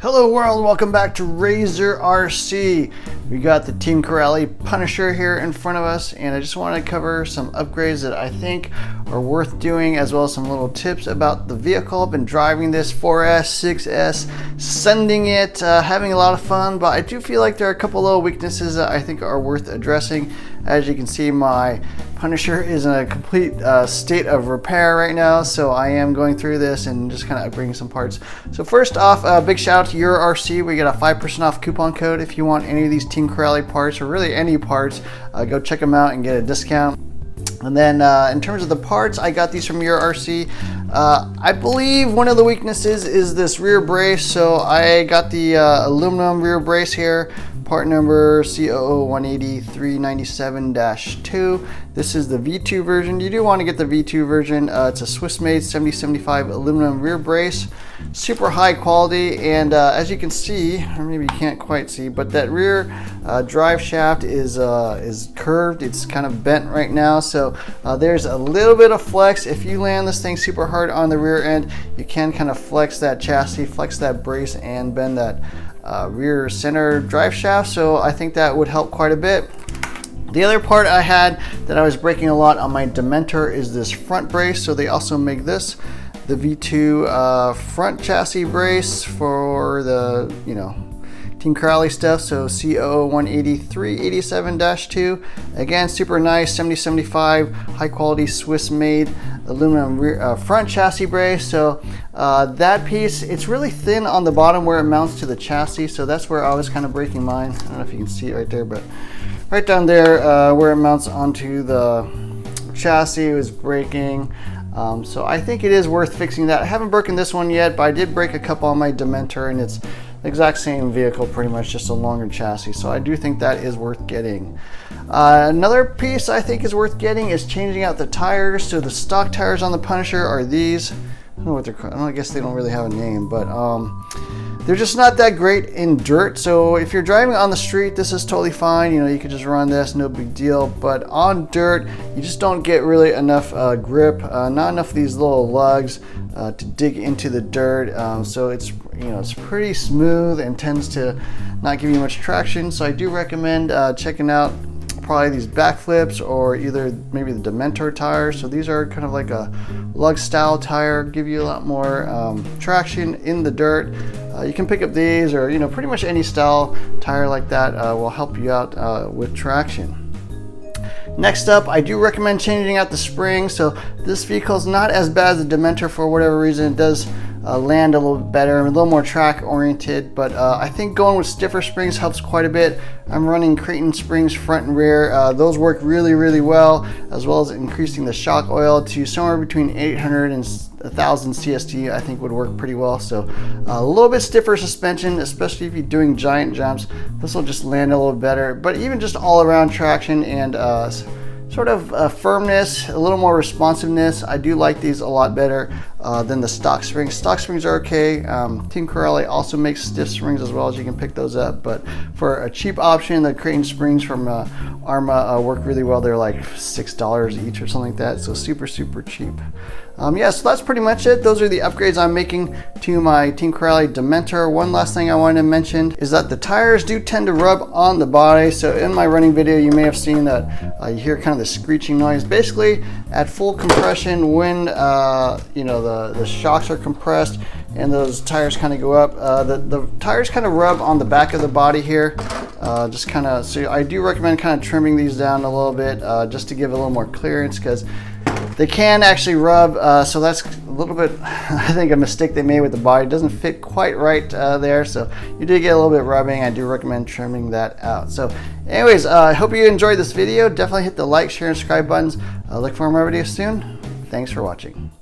Hello world, welcome back to RZR RC. We got the Team Corrale Punisher here in front of us, and I just want to cover some upgrades that I think are worth doing, as well as some little tips about the vehicle. I've been driving this 4S, 6S, sending it, having a lot of fun, but I do feel like there are a couple little weaknesses that I think are worth addressing. As you can see, my Punisher is in a complete state of repair right now, so I am going through this and just kind of upgrading some parts. So first off, big shout out to Your RC. We get a 5% off coupon code if you want any of these Team Corrale parts, or really any parts. Go check them out and get a discount. And then in terms of the parts, I got these from Your RC. I believe one of the weaknesses is this rear brace, so I got the aluminum rear brace here. Part number C0018397-2. This is the V2 version. You do want to get the V2 version. It's a Swiss-made 7075 aluminum rear brace. Super high quality, and as you can see, or maybe you can't quite see, but that rear drive shaft is curved. It's kind of bent right now, so there's a little bit of flex. If you land this thing super hard on the rear end, you can kind of flex that chassis, flex that brace, and bend that rear center drive shaft, so I think that would help quite a bit. The other part I had that I was breaking a lot on my Dementor is this front brace. So they also make this, the V2 front chassis brace for the, Team Corrale stuff. So C0018387-2. Again, super nice, 7075, high quality Swiss made aluminum rear, front chassis brace. So that piece, it's really thin on the bottom where it mounts to the chassis. So that's where I was kind of breaking mine. I don't know if you can see it right there, but right down there where it mounts onto the chassis was breaking. So I think it is worth fixing that. I haven't broken this one yet, but I did break a couple on my Dementor, and it's the exact same vehicle, pretty much just a longer chassis. So I do think that is worth getting. Another piece I think is worth getting is changing out the tires. So the stock tires on the Punisher are these. I don't know what they're called. I guess they don't really have a name, but they're just not that great in dirt. So if you're driving on the street, this is totally fine. You could just run this, no big deal. But on dirt, you just don't get really enough grip, not enough of these little lugs to dig into the dirt. So it's it's pretty smooth and tends to not give you much traction. So I do recommend checking out probably these backflips, or either maybe the Dementor tires. So these are kind of like a lug style tire, give you a lot more traction in the dirt. You can pick up these, or pretty much any style tire like that will help you out with traction. Next up, I do recommend changing out the springs. So this vehicle is not as bad as the Dementor for whatever reason. It does land a little better, a little more track oriented, but I think going with stiffer springs helps quite a bit. I'm running Creighton springs front and rear. Those work really well, as well as increasing the shock oil to somewhere between 800 and 1000 CST. I think would work pretty well. So a little bit stiffer suspension, especially if you're doing giant jumps. This will just land a little better, but even just all around traction and sort of firmness, a little more responsiveness. I do like these a lot better than the stock springs. Stock springs are okay. Team Corrale also makes stiff springs as well, as you can pick those up. But for a cheap option, the Creighton springs from Arma work really well. They're like $6 each or something like that. So super cheap. Yeah, so that's pretty much it. Those are the upgrades I'm making to my Team Corrale Dementor. One last thing I wanted to mention is that the tires do tend to rub on the body. So in my running video, you may have seen that you hear kind of the screeching noise. Basically, at full compression, when the shocks are compressed and those tires kind of go up, the tires kind of rub on the back of the body here. Just kind of, so I do recommend kind of trimming these down a little bit just to give a little more clearance, because they can actually rub, so that's a little bit, I think, a mistake they made with the body. It doesn't fit quite right there, so you do get a little bit rubbing. I do recommend trimming that out. So anyways, I hope you enjoyed this video. Definitely hit the like, share, and subscribe buttons. Look for more videos soon. Thanks for watching.